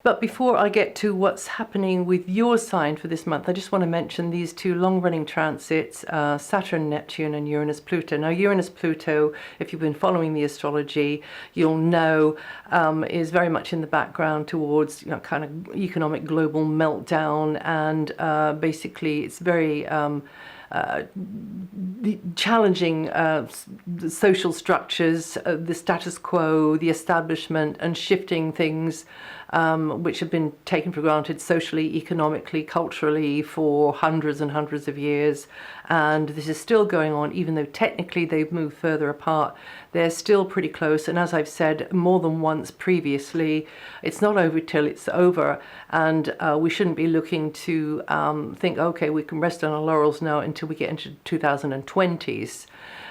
But before I get to what's happening with your sign for this month, I just want to mention these two long-running transits, Saturn Neptune and Uranus Pluto. Now, Uranus Pluto, if you've been following the astrology, you'll know is very much in the background towards, you know, kind of economic global meltdown, and basically it's very challenging the social structures, the status quo, the establishment, and shifting things which have been taken for granted socially, economically, culturally for hundreds and hundreds of years. And this is still going on, even though technically they've moved further apart. They're still pretty close. And as I've said more than once previously, it's not over till it's over. And we shouldn't be looking to think, okay, we can rest on our laurels now until we get into 2020s.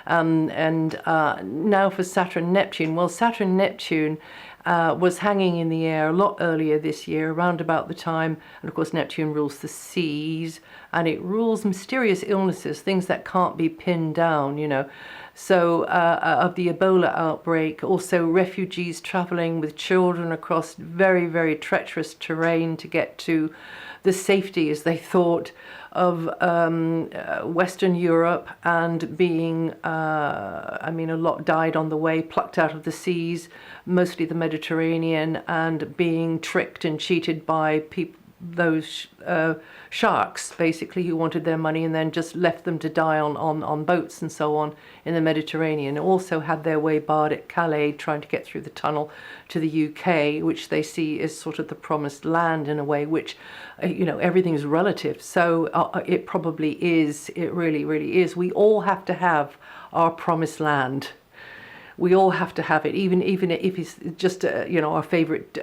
Now for Saturn Neptune. Well, Saturn Neptune was hanging in the air a lot earlier this year, around about the time, and of course Neptune rules the seas, and it rules mysterious illnesses, things that can't be pinned down, you know. So of the Ebola outbreak, also refugees traveling with children across very, very treacherous terrain to get to the safety, as they thought, of Western Europe, and being, I mean, a lot died on the way, plucked out of the seas, mostly the Mediterranean, and being tricked and cheated by those sharks, basically, who wanted their money and then just left them to die on boats and so on in the Mediterranean. Also had their way barred at Calais, trying to get through the tunnel to the UK, which they see as sort of the promised land in a way, which, you know, everything is relative. So it probably is, it really, really is. We all have to have our promised land. We all have to have it, even if it's just you know, our favorite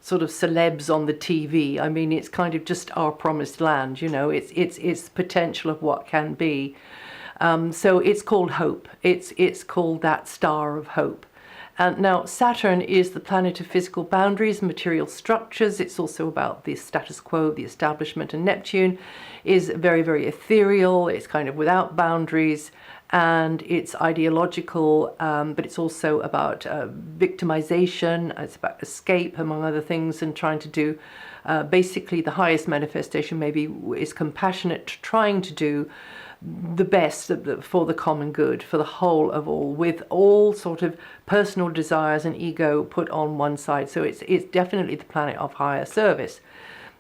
sort of celebs on the TV. I mean, it's kind of just our promised land. You know, it's potential of what can be. So it's called hope. It's called that star of hope. And now Saturn is the planet of physical boundaries, material structures. It's also about the status quo, the establishment, and Neptune is very, very ethereal. It's kind of without boundaries. And it's ideological, but it's also about victimization. It's about escape, among other things, and trying to do basically the highest manifestation maybe is compassionate, trying to do the best for the common good, for the whole of all, with all sort of personal desires and ego put on one side. So it's definitely the planet of higher service.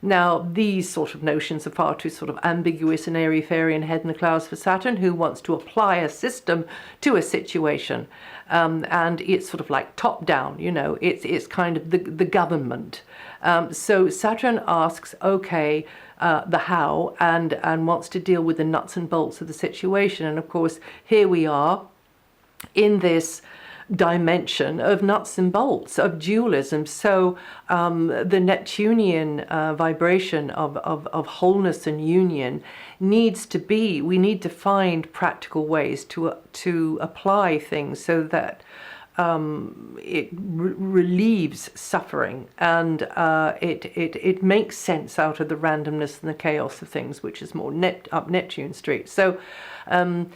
Now, these sort of notions are far too sort of ambiguous and airy-fairy and head in the clouds for Saturn, who wants to apply a system to a situation. And it's sort of like top-down, you know, it's kind of the government. So Saturn asks, okay, the how, and wants to deal with the nuts and bolts of the situation. And of course, here we are in this dimension of nuts and bolts, of dualism. So the Neptunian vibration of wholeness and union needs to be, we need to find practical ways to apply things so that it relieves suffering, and it makes sense out of the randomness and the chaos of things, which is more up Neptune Street. So and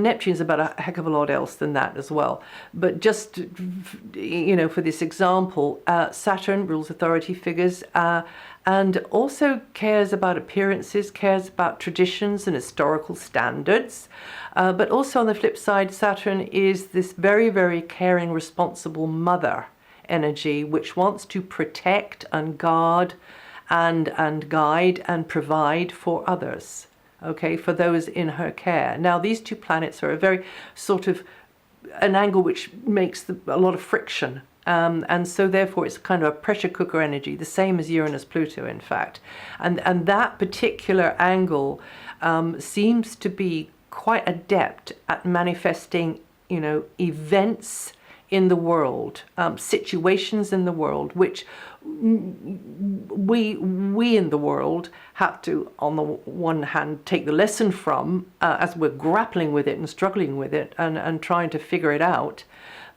Neptune's about a heck of a lot else than that as well. But just, you know, for this example, Saturn rules authority figures, and also cares about appearances, cares about traditions and historical standards. But also on the flip side, Saturn is this very, very caring, responsible mother energy, which wants to protect and guard and guide and provide for others, okay, for those in her care. Now, these two planets are a very sort of an angle which makes a lot of friction. And so therefore it's kind of a pressure cooker energy, the same as Uranus Pluto, in fact. And that particular angle seems to be quite adept at manifesting, you know, events in the world, situations in the world, which we in the world have to, on the one hand, take the lesson from as we're grappling with it and struggling with it and trying to figure it out,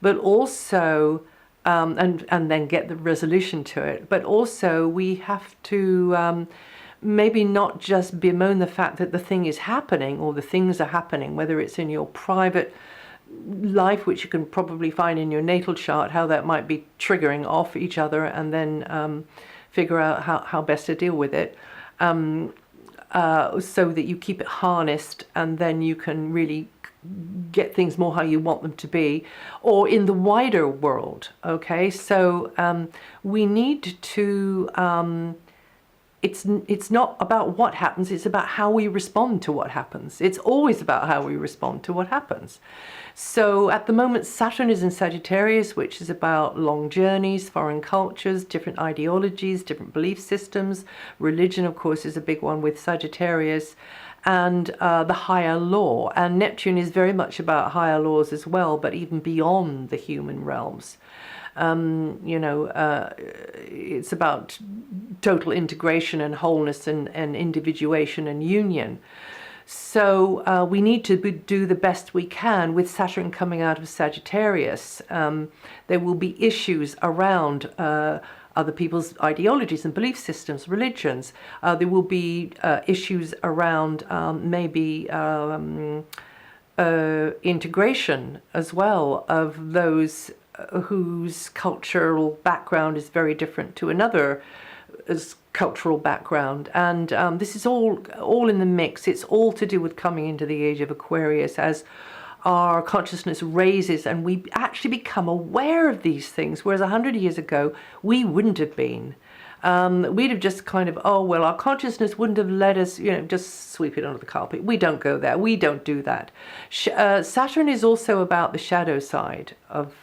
but also and then get the resolution to it. But also we have to maybe not just bemoan the fact that the thing is happening or the things are happening, whether it's in your private life, which you can probably find in your natal chart, how that might be triggering off each other and then figure out how best to deal with it, so that you keep it harnessed, and then you can really get things more how you want them to be, or in the wider world. Okay, so we need to it's not about what happens, it's about how we respond to what happens. It's always about how we respond to what happens. So at the moment, Saturn is in Sagittarius, which is about long journeys, foreign cultures, different ideologies, different belief systems. Religion, of course, is a big one with Sagittarius, and the higher law. And Neptune is very much about higher laws as well, but even beyond the human realms. It's about total integration and wholeness and individuation and union. So we need to do the best we can with Saturn coming out of Sagittarius. There will be issues around other people's ideologies and belief systems, religions. There will be issues around maybe integration as well of those whose cultural background is very different to another cultural background, and this is all in the mix. It's all to do with coming into the age of Aquarius as our consciousness raises and we actually become aware of these things, whereas 100 years ago we wouldn't have been. We'd have just kind of, oh well, our consciousness wouldn't have let us, just sweep it under the carpet. We don't go there. We don't do that. Saturn is also about the shadow side of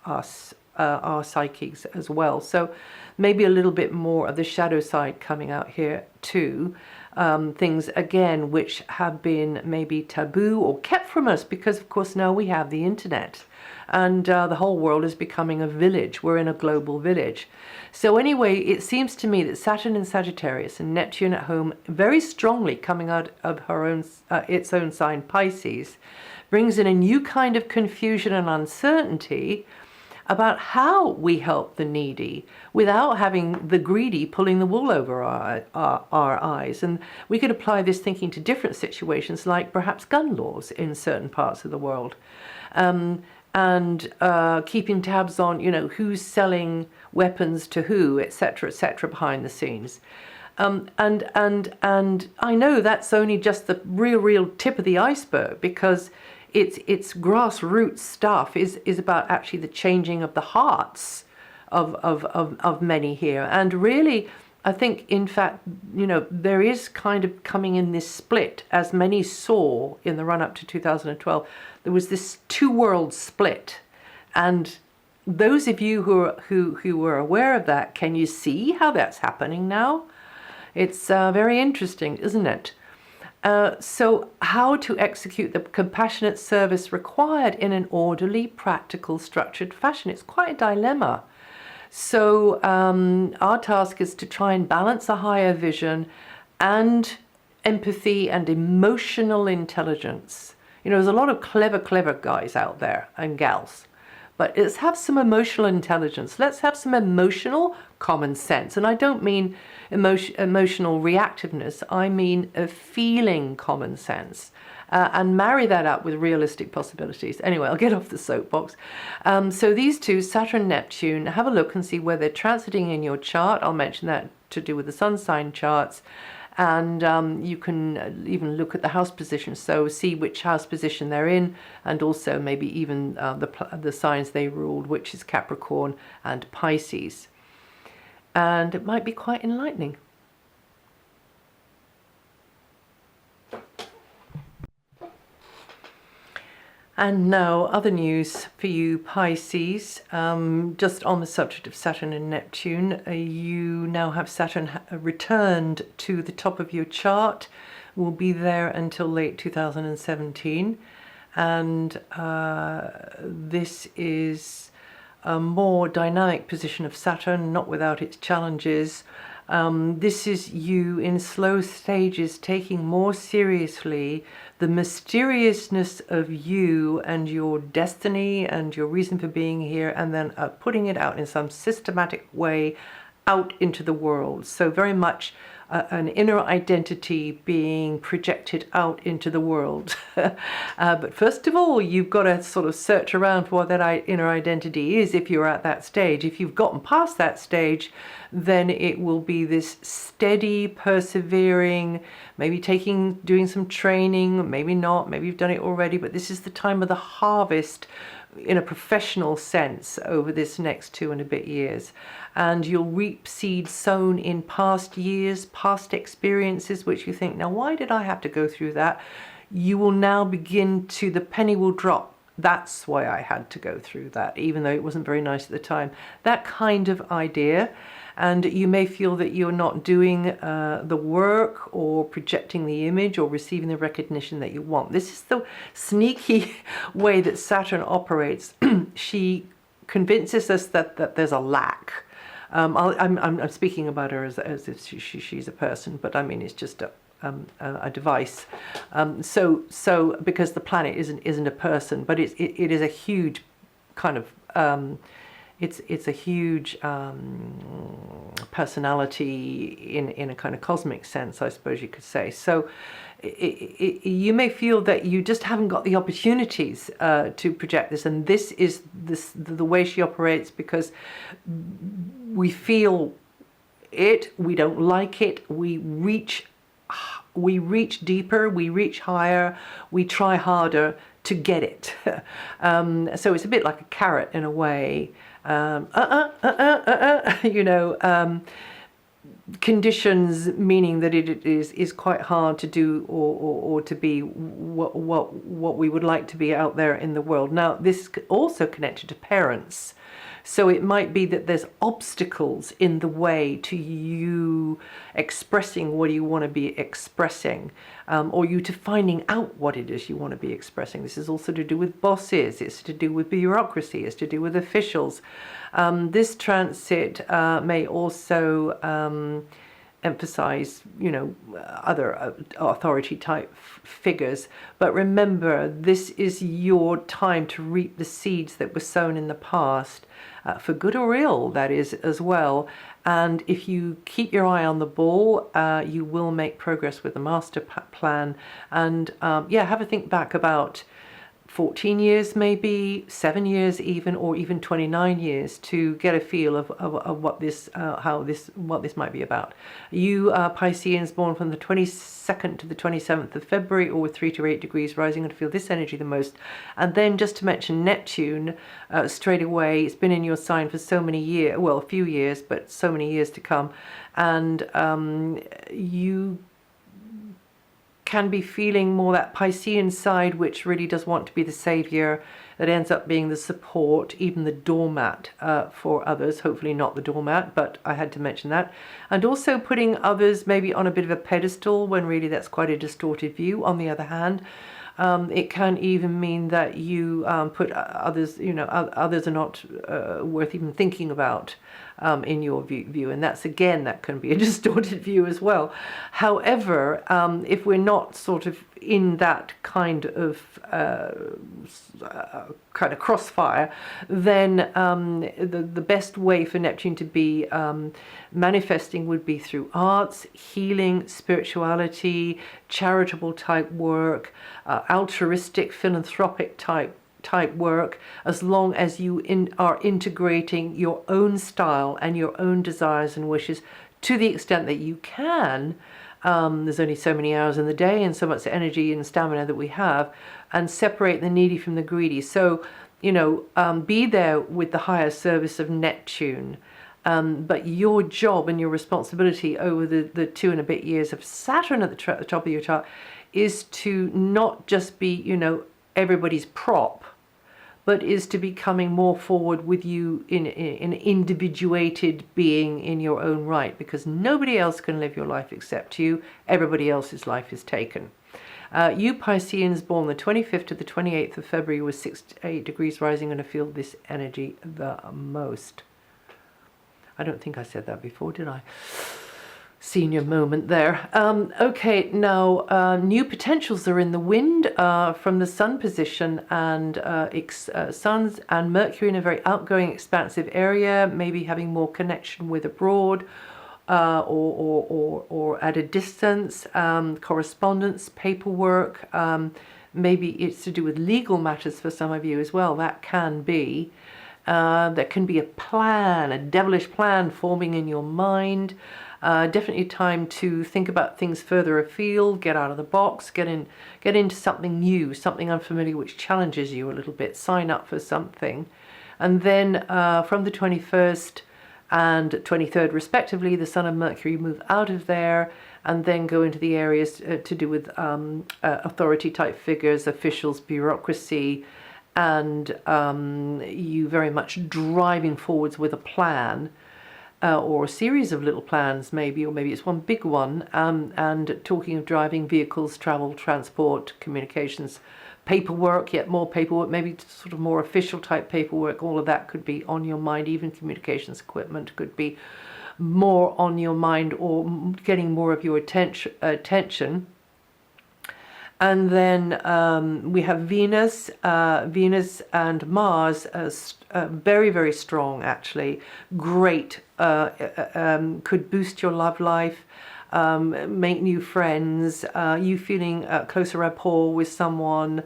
us, our psyches as well. So maybe a little bit more of the shadow side coming out here too. Things again which have been maybe taboo or kept from us, because of course now we have the internet, and the whole world is becoming a village. We're in a global village. So anyway, it seems to me that Saturn in Sagittarius and Neptune at home, very strongly coming out of its own sign, Pisces, brings in a new kind of confusion and uncertainty about how we help the needy without having the greedy pulling the wool over our eyes. And we could apply this thinking to different situations, like perhaps gun laws in certain parts of the world, and keeping tabs on, who's selling weapons to who, etc., behind the scenes. And I know that's only just the real tip of the iceberg, because it's grassroots stuff is about actually the changing of the hearts of many here. And really, I think, in fact, there is kind of coming in this split, as many saw in the run-up to 2012. There was this two-world split. And those of you who were aware of that, can you see how that's happening now? It's very interesting, isn't it? So how to execute the compassionate service required in an orderly, practical, structured fashion. It's quite a dilemma. So our task is to try and balance a higher vision and empathy and emotional intelligence. There's a lot of clever guys out there and gals. But let's have some emotional intelligence. Let's have some emotional common sense. And I don't mean emotional reactiveness. I mean a feeling common sense. And marry that up with realistic possibilities. Anyway, I'll get off the soapbox. So these two, Saturn, Neptune, have a look and see where they're transiting in your chart. I'll mention that to do with the sun sign charts. And you can even look at the house position, so see which house position they're in, and also maybe even the signs they ruled, which is Capricorn and Pisces. And it might be quite enlightening. And now, other news for you Pisces, just on the subject of Saturn and Neptune. You now have Saturn returned to the top of your chart, will be there until late 2017, and this is a more dynamic position of Saturn, not without its challenges. This is you in slow stages taking more seriously the mysteriousness of you and your destiny and your reason for being here, and then putting it out in some systematic way out into the world. So very much an inner identity being projected out into the world. But first of all, you've got to sort of search around for what that inner identity is if you're at that stage. If you've gotten past that stage, then it will be this steady, persevering, maybe doing some training, maybe not, maybe you've done it already, but this is the time of the harvest in a professional sense over this next 2 and a bit years. And you'll reap seeds sown in past years, past experiences, which you think, now why did I have to go through that? You will now begin to, the penny will drop. That's why I had to go through that, even though it wasn't very nice at the time. That kind of idea. And you may feel that you're not doing the work or projecting the image or receiving the recognition that you want. This is the sneaky way that Saturn operates. She convinces us that there's a lack. I'm speaking about her as if she's a person, but I mean it's just a device. So because the planet isn't a person, but it is a huge kind of it's a huge personality in a kind of cosmic sense, I suppose you could say. So you may feel that you just haven't got the opportunities to project this, and this is the way she operates, because we feel it, we don't like it, we reach deeper, we reach higher, we try harder to get it. So it's a bit like a carrot in a way. Conditions, meaning that it is quite hard to do or to be what we would like to be out there in the world. Now, this is also connected to parents. So it might be that there's obstacles in the way to you expressing what you want to be expressing, or you to finding out what it is you want to be expressing. This is also to do with bosses, it's to do with bureaucracy, it's to do with officials. This transit may also emphasize, other authority type figures. But remember, this is your time to reap the seeds that were sown in the past, for good or ill, that is, as well. And if you keep your eye on the ball, you will make progress with the master plan. And have a think back about 14 years, maybe 7 years even, or even 29 years, to get a feel of what this might be about. You Pisceans born from the 22nd to the 27th of February, or with 3 to 8 degrees rising, and feel this energy the most. And then just to mention Neptune, straight away, it's been in your sign for so many years, well, a few years, but so many years to come. And you can be feeling more that Piscean side, which really does want to be the savior, that ends up being the support, even the doormat for others. Hopefully not the doormat, but I had to mention that. And also putting others maybe on a bit of a pedestal, when really that's quite a distorted view. On the other hand, it can even mean that you put others, others are not worth even thinking about in your view. And that's, again, that can be a distorted view as well. However, if we're not sort of in that kind of crossfire, then the best way for Neptune to be manifesting would be through arts, healing, spirituality, charitable type work, altruistic, philanthropic type work, as long as you are integrating your own style and your own desires and wishes to the extent that you can. There's only so many hours in the day and so much energy and stamina that we have, and separate the needy from the greedy. So, be there with the higher service of Neptune. But your job and your responsibility over the 2 and a bit years of Saturn at the top of your chart is to not just be, everybody's prop, but is to be coming more forward with you in an individuated being in your own right, because nobody else can live your life except you. Everybody else's life is taken. You Pisceans born the 25th to the 28th of February with 6 to 8 degrees rising, going to feel this energy the most. I don't think I said that before, did I? senior moment there. Okay, now new potentials are in the wind from the Sun position, and Suns and Mercury in a very outgoing, expansive area, maybe having more connection with abroad or at a distance, correspondence, paperwork. Maybe it's to do with legal matters for some of you as well. That can be. There can be a plan, a devilish plan forming in your mind. Definitely time to think about things further afield, get out of the box, get into something new, something unfamiliar which challenges you a little bit, sign up for something. And then from the 21st and 23rd respectively, the Sun and Mercury move out of there and then go into the areas to do with authority type figures, officials, bureaucracy, and you very much driving forwards with a plan. Or a series of little plans maybe, or maybe it's one big one, and talking of driving vehicles, travel, transport, communications, paperwork, yet more paperwork, maybe sort of more official type paperwork, all of that could be on your mind. Even communications equipment could be more on your mind, or getting more of your attention. And then we have Venus and Mars as very, very strong, actually. Great. Could boost your love life, make new friends, you feeling closer rapport with someone,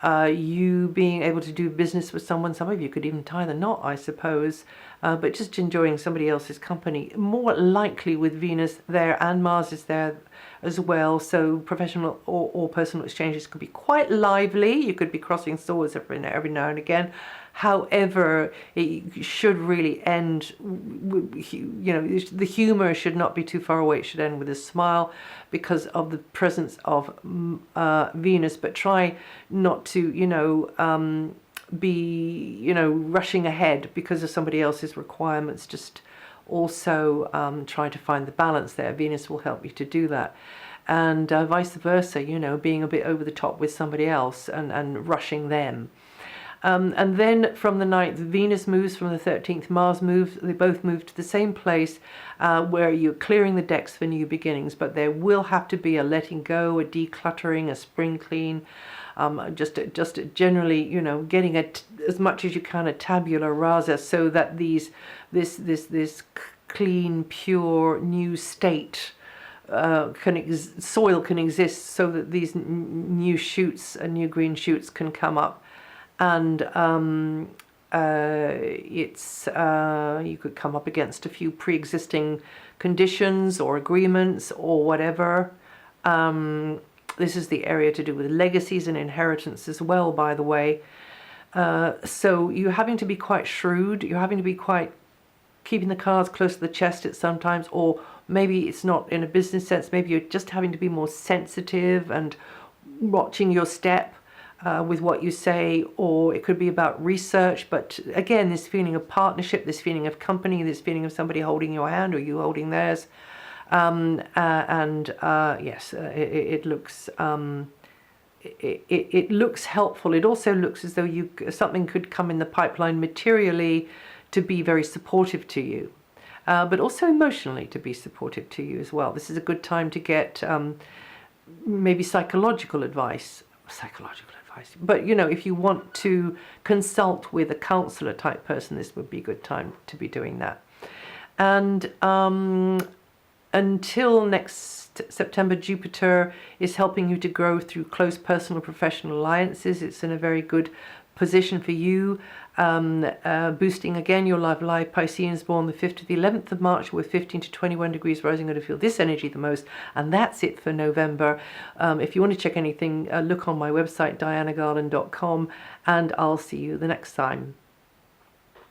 you being able to do business with someone. Some of you could even tie the knot, I suppose, but just enjoying somebody else's company. More likely with Venus there, and Mars is there as well, so professional or personal exchanges could be quite lively. You could be crossing swords every now and again. However, it should really end, the humor should not be too far away. It should end with a smile because of the presence of Venus, but try not to, be, rushing ahead because of somebody else's requirements. Just also try to find the balance there. Venus will help you to do that. And vice versa, being a bit over the top with somebody else and rushing them. And then from the 9th, Venus moves, from the 13th, Mars moves. They both move to the same place where you're clearing the decks for new beginnings. But there will have to be a letting go, a decluttering, a spring clean. Just generally, getting as much as you can a tabula rasa, so that this clean, pure, new state soil can exist, so that these new shoots and new green shoots can come up. And you could come up against a few pre-existing conditions or agreements or whatever. This is the area to do with legacies and inheritance as well, by the way. So you're having to be quite shrewd. You're having to be quite keeping the cards close to the chest at sometimes, or maybe it's not in a business sense. Maybe you're just having to be more sensitive and watching your step with what you say, or it could be about research. But again, this feeling of partnership, this feeling of company, this feeling of somebody holding your hand or you holding theirs. Yes, it looks it looks helpful. It also looks as though something could come in the pipeline materially to be very supportive to you, but also emotionally to be supportive to you as well. This is a good time to get maybe psychological advice. But if you want to consult with a counselor type person, this would be a good time to be doing that. And until next September, Jupiter is helping you to grow through close personal professional alliances. It's in a very good position for you, boosting again your love life. Pisceans born the 5th to the 11th of March with 15 to 21 degrees rising, going to feel this energy the most. And that's it for November. If you want to check anything, look on my website, DianaGarland.com, and I'll see you the next time.